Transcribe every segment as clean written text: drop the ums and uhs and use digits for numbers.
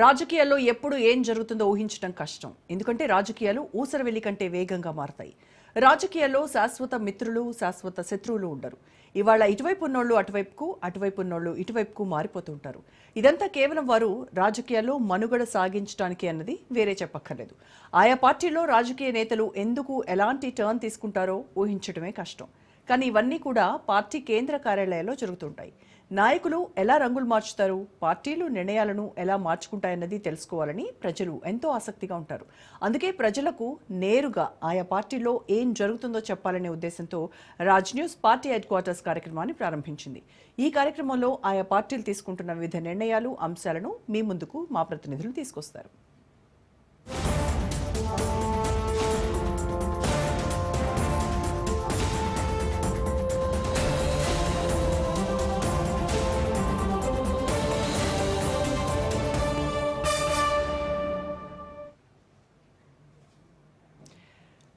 రాజకీయాల్లో ఎప్పుడు ఏం జరుగుతుందో ఊహించడం కష్టం. ఎందుకంటే రాజకీయాలు ఊసరవెల్లి కంటే వేగంగా మారతాయి. రాజకీయాల్లో శాశ్వత మిత్రులు, శాశ్వత శత్రువులు ఉండరు. ఇవాళ ఇటువైపు ఉన్నోళ్ళు అటువైపుకు, అటువైపు ఉన్నోళ్ళు ఇటువైపుకు మారిపోతూ ఉంటారు. ఇదంతా కేవలం వారు రాజకీయాల్లో మనుగడ సాగించడానికి అన్నది వేరే చెప్పక్కర్లేదు. ఆయా పార్టీల్లో రాజకీయ నేతలు ఎందుకు ఎలాంటి టర్న్ తీసుకుంటారో ఊహించడమే కష్టం. కానీ ఇవన్నీ కూడా పార్టీ కేంద్ర కార్యాలయాల్లో జరుగుతుంటాయి. నాయకులు ఎలా రంగులు మార్చుతారు, పార్టీలు నిర్ణయాలను ఎలా మార్చుకుంటాయన్నది తెలుసుకోవాలని ప్రజలు ఎంతో ఆసక్తిగా ఉంటారు. అందుకే ప్రజలకు నేరుగా ఆయా పార్టీలో ఏం జరుగుతుందో చెప్పాలనే ఉద్దేశంతో Raj news party head quarters కార్యక్రమాన్ని ప్రారంభించింది. ఈ కార్యక్రమంలో ఆయా పార్టీలు తీసుకుంటున్న వివిధ నిర్ణయాలు, అంశాలను మీ ముందుకు మా ప్రతినిధులు తీసుకొస్తారు.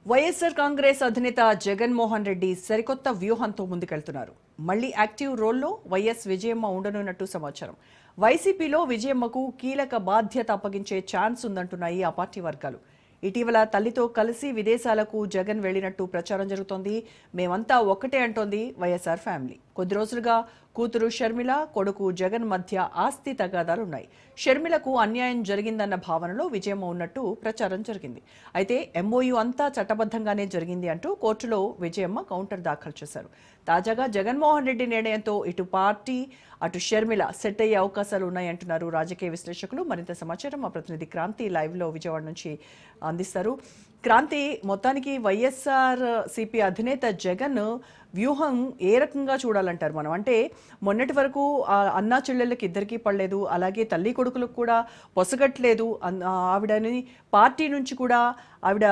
వైఎస్ఆర్ కాంగ్రెస్ అధినేత జగన్మోహన్ రెడ్డి సరికొత్త వ్యూహంతో ముందుకెళ్తున్నారు. మళ్లీ యాక్టివ్ రోల్లో వైఎస్ విజయమ్మ ఉండనున్నట్టు సమాచారం. వైసీపీలో విజయమ్మకు కీలక బాధ్యత అప్పగించే ఛాన్స్ ఉందంటున్నాయి ఆ పార్టీ వర్గాలు. ఇటీవల తల్లితో కలిసి విదేశాలకు జగన్ వెళ్లినట్టు ప్రచారం జరుగుతోంది. మేమంతా ఒక్కటే అంటోంది వైఎస్ఆర్ ఫ్యామిలీ. కొద్ది రోజులుగా కూతురు షర్మిల, కొడుకు జగన్ మధ్య ఆస్తి తగాదాలున్నాయి. షర్మిలకు అన్యాయం జరిగిందన్న భావనలో విజయమ్మ ఉన్నట్టు ప్రచారం జరిగింది. అయితే ఎంఓయూ అంతా చట్టబద్ధంగానే జరిగింది అంటూ కోర్టులో విజయమ్మ కౌంటర్ దాఖలు చేశారు. తాజాగా జగన్మోహన్ రెడ్డి నిర్ణయంతో ఇటు పార్టీ, అటు షర్మిల సెట్ అయ్యే అవకాశాలు ఉన్నాయంటున్నారు రాజకీయ విశ్లేషకులు. మరింత సమాచారం మా ప్రతినిధి క్రాంతి లైవ్లో విజయవాడ నుంచి అందిస్తారు. క్రాంతి, మొత్తానికి వైఎస్ఆర్ సిపి అధినేత జగన్ వ్యూహం ఏ రకంగా చూడాలంటారు మనం? అంటే మొన్నటి వరకు అన్నా చెల్లెళ్ళకి ఇద్దరికీ పడలేదు, అలాగే తల్లి కొడుకులకు కూడా పొసగట్లేదు. ఆవిడని పార్టీ నుంచి కూడా ఆవిడ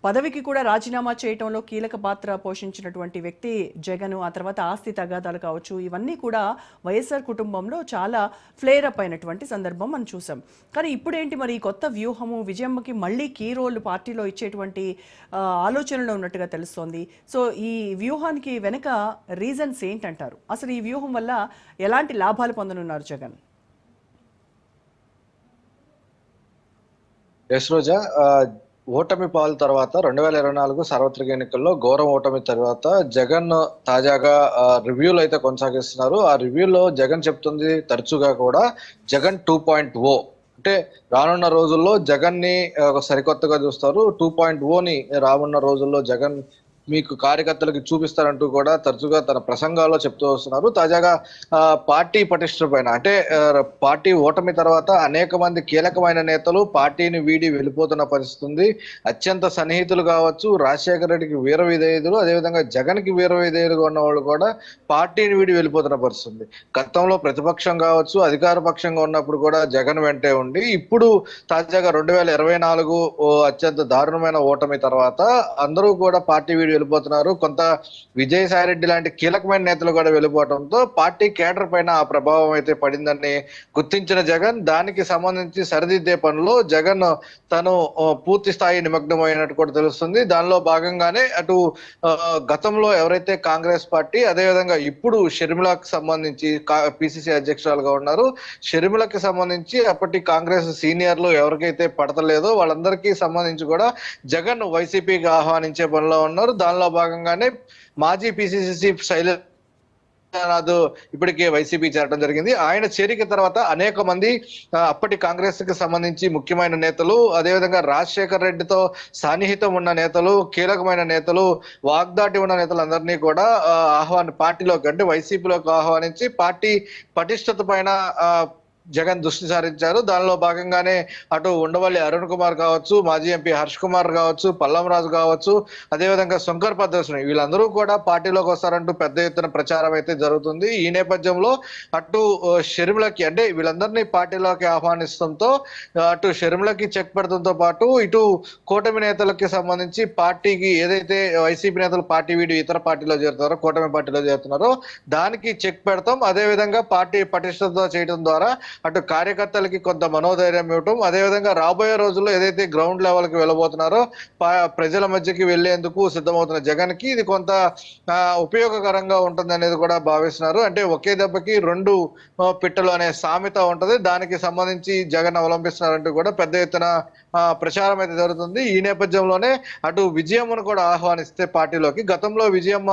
పదవికి కూడా రాజీనామా చేయడంలో కీలక పాత్ర పోషించినటువంటి వ్యక్తి జగన్. ఆ తర్వాత ఆస్తి తగాదాలు కావచ్చు, ఇవన్నీ కూడా వైఎస్ఆర్ కుటుంబంలో చాలా ఫ్లేర్ అప్ అయినటువంటి సందర్భం మనం చూసాం. కానీ ఇప్పుడేంటి మరి ఈ కొత్త వ్యూహము? విజయమ్మకి మళ్ళీ కీ రోల్ పార్టీలో ఇచ్చేటువంటి ఆలోచనలో ఉన్నట్టుగా తెలుస్తోంది. సో ఈ వ్యూహానికి వెనక రీజన్స్ ఏంటంటారు? అసలు ఈ వ్యూహం వల్ల ఎలాంటి లాభాలు పొందనున్నారు జగన్? ఓటమి పాలు తర్వాత 2024 సార్వత్రిక ఎన్నికల్లో ఘోర ఓటమి తర్వాత జగన్ తాజాగా రివ్యూలు అయితే కొనసాగిస్తున్నారు. ఆ రివ్యూలో జగన్ చెప్తుంది తరచుగా కూడా జగన్ 2.0 అంటే రానున్న రోజుల్లో జగన్ ని సరికొత్తగా చూస్తారు. 2.0ని రానున్న రోజుల్లో జగన్ మీకు కార్యకర్తలకి చూపిస్తారంటూ కూడా తరచుగా తన ప్రసంగాల్లో చెప్తూ వస్తున్నారు. తాజాగా పార్టీ పటిష్ట పైన అంటే పార్టీ ఓటమి తర్వాత అనేక మంది కీలకమైన నేతలు పార్టీని వీడి వెళ్ళిపోతున్న పరిస్థితి ఉంది. అత్యంత సన్నిహితులు కావచ్చు, రాజశేఖర రెడ్డికి వీర విధేయులు, అదేవిధంగా జగన్ కి వీర విధేయులుగా ఉన్న వాళ్ళు కూడా పార్టీని వీడి వెళ్ళిపోతున్న పరిస్థితి ఉంది. గతంలో ప్రతిపక్షం కావచ్చు, అధికార పక్షంగా ఉన్నప్పుడు కూడా జగన్ వెంటే ఉండి, ఇప్పుడు తాజాగా 2024 అత్యంత దారుణమైన ఓటమి తర్వాత అందరూ కూడా పార్టీ వీడి వెళ్ళిపోతున్నారు. కొంత విజయసాయిరెడ్డి లాంటి కీలకమైన నేతలు కూడా వెళ్ళిపోవడంతో పార్టీ కేడర్ పైన ఆ ప్రభావం అయితే పడిందని గుర్తించిన జగన్ దానికి సంబంధించి సరిదిద్దే పనిలో జగన్ తను పూర్తి స్థాయి నిమగ్నమైనట్టు కూడా తెలుస్తుంది. దానిలో భాగంగానే అటు గతంలో ఎవరైతే కాంగ్రెస్ పార్టీ, అదేవిధంగా ఇప్పుడు షర్మిలకు సంబంధించి పిసిసి అధ్యక్షురాలుగా ఉన్నారు, షర్మిలకి సంబంధించి అప్పటి కాంగ్రెస్ సీనియర్లు ఎవరికైతే పడతలేదో వాళ్ళందరికీ సంబంధించి కూడా జగన్ వైసీపీకి ఆహ్వానించే పనిలో ఉన్నారు. దానిలో భాగంగానే మాజీ పిసిసి చీఫ్ శైలజనాథ్ ఇప్పటికే వైసీపీ చేరడం జరిగింది. ఆయన చేరిక తర్వాత అనేక మంది అప్పటి కాంగ్రెస్ కి సంబంధించి ముఖ్యమైన నేతలు, అదేవిధంగా రాజశేఖర రెడ్డితో సాన్నిహితం ఉన్న నేతలు, కీలకమైన నేతలు, వాగ్దాటి ఉన్న నేతలందరినీ కూడా పార్టీలోకి అంటే వైసీపీలోకి ఆహ్వానించి పార్టీ పటిష్టత పైన జగన్ దృష్టి సారించారు. దానిలో భాగంగానే అటు ఉండవల్లి అరుణ్ కుమార్ కావచ్చు, మాజీ ఎంపీ హర్ష్ కుమార్ కావచ్చు, పల్లం రాజు కావచ్చు, అదేవిధంగా శంకర్ పద్మశ్రీ వీళ్ళందరూ కూడా పార్టీలోకి వస్తారంటూ పెద్ద ఎత్తున ప్రచారం అయితే జరుగుతుంది. ఈ నేపథ్యంలో అటు షర్మిలకి అంటే వీళ్ళందరినీ పార్టీలోకి ఆహ్వానించడంతో అటు షర్మిలకి చెక్ పెడతంతో పాటు ఇటు కూటమి నేతలకి సంబంధించి పార్టీకి ఏదైతే వైసీపీ నేతలు పార్టీ వీడి ఇతర పార్టీలో చేరుతారో, కూటమి పార్టీలో చేరుతున్నారో దానికి చెక్ పెడతాం. అదేవిధంగా పార్టీ పటిష్టత చేయడం ద్వారా అటు కార్యకర్తలకి కొంత మనోధైర్యం ఇవ్వటం, అదేవిధంగా రాబోయే రోజుల్లో ఏదైతే గ్రౌండ్ లెవెల్కి వెళ్ళబోతున్నారో ప్రజల మధ్యకి వెళ్లేందుకు సిద్ధమవుతున్న జగన్ కి ఇది కొంత ఉపయోగకరంగా ఉంటుంది అనేది కూడా భావిస్తున్నారు. అంటే ఒకే దెబ్బకి రెండు పిట్టలు అనే సామెత ఉంటది, దానికి సంబంధించి జగన్ అవలంబిస్తున్నారంటూ కూడా పెద్ద ఎత్తున ప్రచారం అయితే జరుగుతుంది. ఈ నేపథ్యంలోనే అటు విజయమ్మను కూడా ఆహ్వానిస్తే పార్టీలోకి, గతంలో విజయమ్మ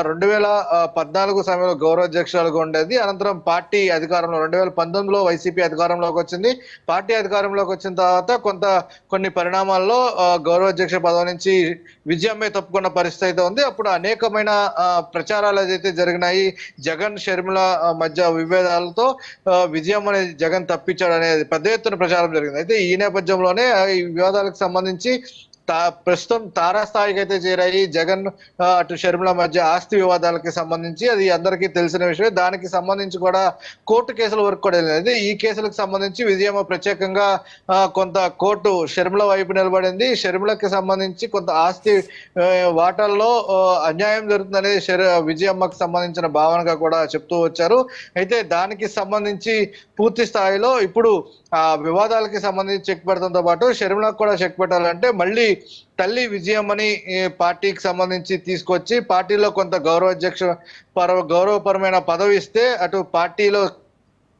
2014 సమయంలో గౌరవాధ్యక్షురాలుగా ఉండేది. అనంతరం పార్టీ అధికారంలో 2019లో వైసీపీ అధికారంలోకి వచ్చింది. పార్టీ అధికారంలోకి వచ్చిన తర్వాత కొన్ని పరిణామాల్లో గౌరవాధ్యక్ష పదవి నుంచి విజయమ్మే తప్పుకున్న పరిస్థితి అయితే ఉంది. అప్పుడు అనేకమైన ప్రచారాలు ఏదైతే జరిగినాయి, జగన్ షర్మిల మధ్య విభేదాలతో విజయమ్మని జగన్ తప్పించాడు అనేది పెద్ద ఎత్తున ప్రచారం జరిగింది. అయితే ఈ నేపథ్యంలోనే ఈ వివాదాలకు సంబంధించి ప్రస్తుతం తారాస్థాయికి అయితే చేరాయి జగన్ అటు షర్మిల మధ్య ఆస్తి వివాదాలకి సంబంధించి. అది అందరికీ తెలిసిన విషయమే. దానికి సంబంధించి కూడా కోర్టు కేసుల వరకు కూడా వెళ్ళింది. ఈ కేసులకు సంబంధించి విజయమ్మ ప్రత్యేకంగా కొంత కోర్టు షర్మిల వైపు నిలబడింది. షర్మిలకి సంబంధించి కొంత ఆస్తి వాటాల్లో అన్యాయం జరుగుతుందనేది విజయమ్మకి సంబంధించిన భావనగా కూడా చెప్తూ వచ్చారు. అయితే దానికి సంబంధించి పూర్తి స్థాయిలో ఇప్పుడు వివాదాలకి సంబంధించి చెక్ పెడతంతో పాటు షర్మిలకు కూడా చెక్ పెట్టాలంటే మళ్ళీ తల్లి విజయమ్మని పార్టీకి సంబంధించి తీసుకొచ్చి పార్టీలో కొంత గౌరవపరమైన పదవి ఇస్తే అటు పార్టీలో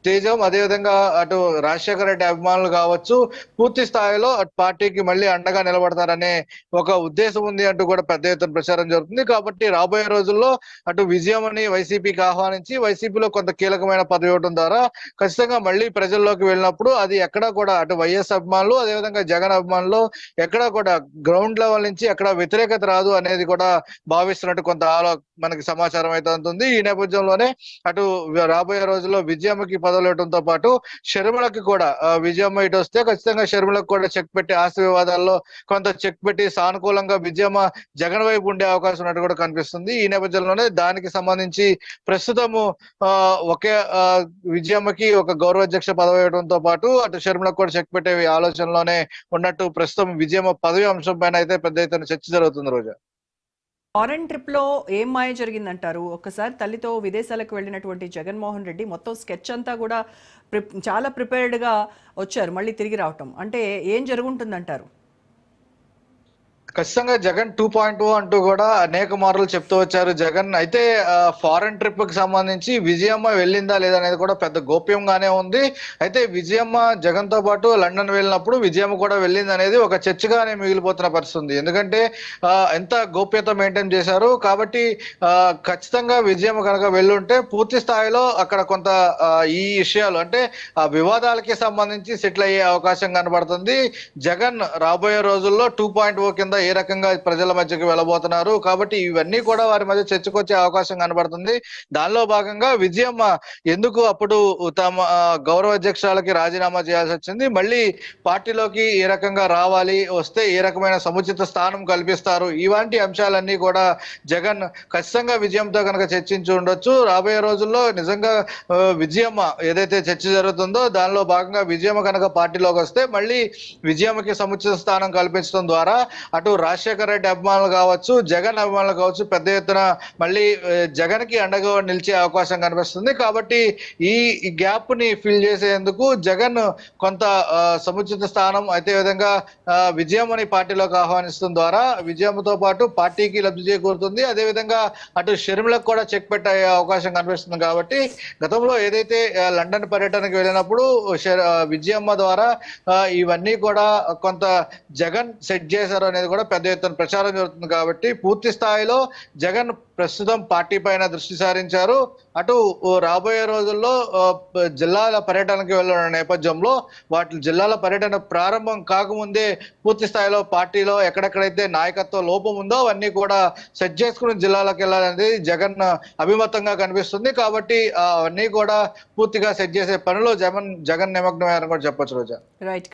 తేజం, అదేవిధంగా అటు రాజశేఖర రెడ్డి అభిమానులు కావచ్చు పూర్తి స్థాయిలో అటు పార్టీకి మళ్ళీ అండగా నిలబడతారనే ఒక ఉద్దేశం ఉంది అంటూ కూడా పెద్ద ఎత్తున ప్రచారం జరుగుతుంది. కాబట్టి రాబోయే రోజుల్లో అటు విజయమని వైసీపీకి ఆహ్వానించి వైసీపీలో కొంత కీలకమైన పదవి ఇవ్వడం ద్వారా ఖచ్చితంగా మళ్ళీ ప్రజల్లోకి వెళ్ళినప్పుడు అది ఎక్కడా కూడా అటు వైఎస్ అభిమానులు అదేవిధంగా జగన్ అభిమానులు ఎక్కడా కూడా గ్రౌండ్ లెవెల్ నుంచి ఎక్కడ వ్యతిరేకత రాదు అనేది కూడా భావిస్తున్నట్టు కొంత మనకి సమాచారం అయితే ఉంటుంది. ఈ నేపథ్యంలోనే అటు రాబోయే రోజుల్లో విజయమ్మకి పదవులు ఇవ్వడంతో పాటు షర్మిలకి కూడా విజయమ్మ ఇటు వస్తే ఖచ్చితంగా షర్మిలకు కూడా చెక్ పెట్టి ఆస్తి వివాదాల్లో కొంత చెక్ పెట్టి సానుకూలంగా విజయమ్మ జగన్ వైపు ఉండే అవకాశం ఉన్నట్టు కూడా కనిపిస్తుంది. ఈ నేపథ్యంలోనే దానికి సంబంధించి ప్రస్తుతము ఒకే విజయమ్మకి ఒక గౌరవాధ్యక్ష పదవి ఇవ్వడంతో పాటు అటు షర్మిలకు కూడా చెక్ పెట్టే ఆలోచనలోనే ఉన్నట్టు ప్రస్తుతం విజయమ్మ పదవి అంశం పైన అయితే పెద్ద ఎత్తున చర్చ జరుగుతుంది. రోజా, ఫారెన్ ట్రిప్ లో ఏం మాయ జరిగిందంటారు? ఒక్కసారి తల్లితో విదేశాలకు వెళ్ళినటువంటి జగన్మోహన్ రెడ్డి మొత్తం స్కెచ్ అంతా కూడా చాలా ప్రిపేర్డ్ గా వచ్చారు, మళ్ళీ తిరిగి రావటం అంటే ఏం జరుగుంటుందంటారు? ఖచ్చితంగా జగన్ 2.0 అంటూ కూడా అనేక మార్లు చెప్తూ వచ్చారు జగన్. అయితే ఫారెన్ ట్రిప్ కి సంబంధించి విజయమ్మ వెళ్ళిందా లేదా అనేది కూడా పెద్ద గోప్యంగానే ఉంది. అయితే విజయమ్మ జగన్ తో పాటు లండన్ వెళ్ళినప్పుడు విజయమ్మ కూడా వెళ్ళింది అనేది ఒక చర్చగానే మిగిలిపోతున్న పరిస్థితి ఉంది. ఎందుకంటే ఎంత గోప్యత మెయింటైన్ చేశారు కాబట్టి ఖచ్చితంగా విజయమ్మ కనుక వెళ్ళుంటే పూర్తి స్థాయిలో అక్కడ కొంత ఈ విషయాలు అంటే ఆ వివాదాలకి సంబంధించి సెటిల్ అయ్యే అవకాశం కనబడుతుంది. జగన్ రాబోయే రోజుల్లో 2.0 కింద ఏ రకంగా ప్రజల మధ్యకి వెళ్ళబోతున్నారు కాబట్టి ఇవన్నీ కూడా వారి మధ్య చర్చకొచ్చే అవకాశం కనబడుతుంది. దానిలో భాగంగా విజయమ్మ ఎందుకు అప్పుడు తమ గౌరవాధ్యక్షురాలకి రాజీనామా చేయాల్సి వచ్చింది, మళ్ళీ పార్టీలోకి ఏ రకంగా రావాలి, వస్తే ఏ రకమైన సముచిత స్థానం కల్పిస్తారు, ఇలాంటి అంశాలన్నీ కూడా జగన్ ఖచ్చితంగా విజయంతో కనుక చర్చించి ఉండొచ్చు. రాబోయే రోజుల్లో నిజంగా విజయమ్మ ఏదైతే చర్చ జరుగుతుందో దానిలో భాగంగా విజయమ్మ కనుక పార్టీలోకి వస్తే మళ్ళీ విజయమ్మకి సముచిత స్థానం కల్పించడం ద్వారా అటు రాజశేఖర రెడ్డి అభిమానులు కావచ్చు జగన్ అభిమానులు కావచ్చు పెద్ద ఎత్తున మళ్ళీ జగన్ కి అండగా నిలిచే అవకాశం కనిపిస్తుంది. కాబట్టి ఈ గ్యాప్ ని ఫిల్ చేసేందుకు జగన్ కొంత సముచిత స్థానం అయితే విధంగా విజయమ్మని పార్టీలోకి ఆహ్వానించడం ద్వారా విజయమ్మతో పాటు పార్టీకి లబ్ధి చేకూరుతుంది. అదేవిధంగా అటు షర్మిలకు కూడా చెక్ పెట్టే అవకాశం కనిపిస్తుంది. కాబట్టి గతంలో ఏదైతే లండన్ పర్యటనకు వెళ్ళినప్పుడు విజయమ్మ ద్వారా ఇవన్నీ కూడా కొంత జగన్ సెట్ చేశారు అనేది కూడా పెద్ద ఎత్తున ప్రచారం జరుగుతుంది. కాబట్టి పూర్తి స్థాయిలో జగన్ ప్రస్తుతం పార్టీ పైన దృష్టి సారించారు. అటు రాబోయే రోజుల్లో జిల్లాల పర్యటనకి వెళ్ళిన నేపథ్యంలో జిల్లాల పర్యటన ప్రారంభం కాకముందే పూర్తి స్థాయిలో పార్టీలో ఎక్కడెక్కడైతే నాయకత్వ లోపం ఉందో అవన్నీ కూడా సెట్ చేసుకుని జిల్లాలకు వెళ్ళాలనేది జగన్ అభిమతంగా కనిపిస్తుంది. కాబట్టి అవన్నీ కూడా పూర్తిగా సెట్ చేసే పనిలో జగన్ నిమగ్నమయ్యారని కూడా చెప్పొచ్చు. రోజా, రైట్.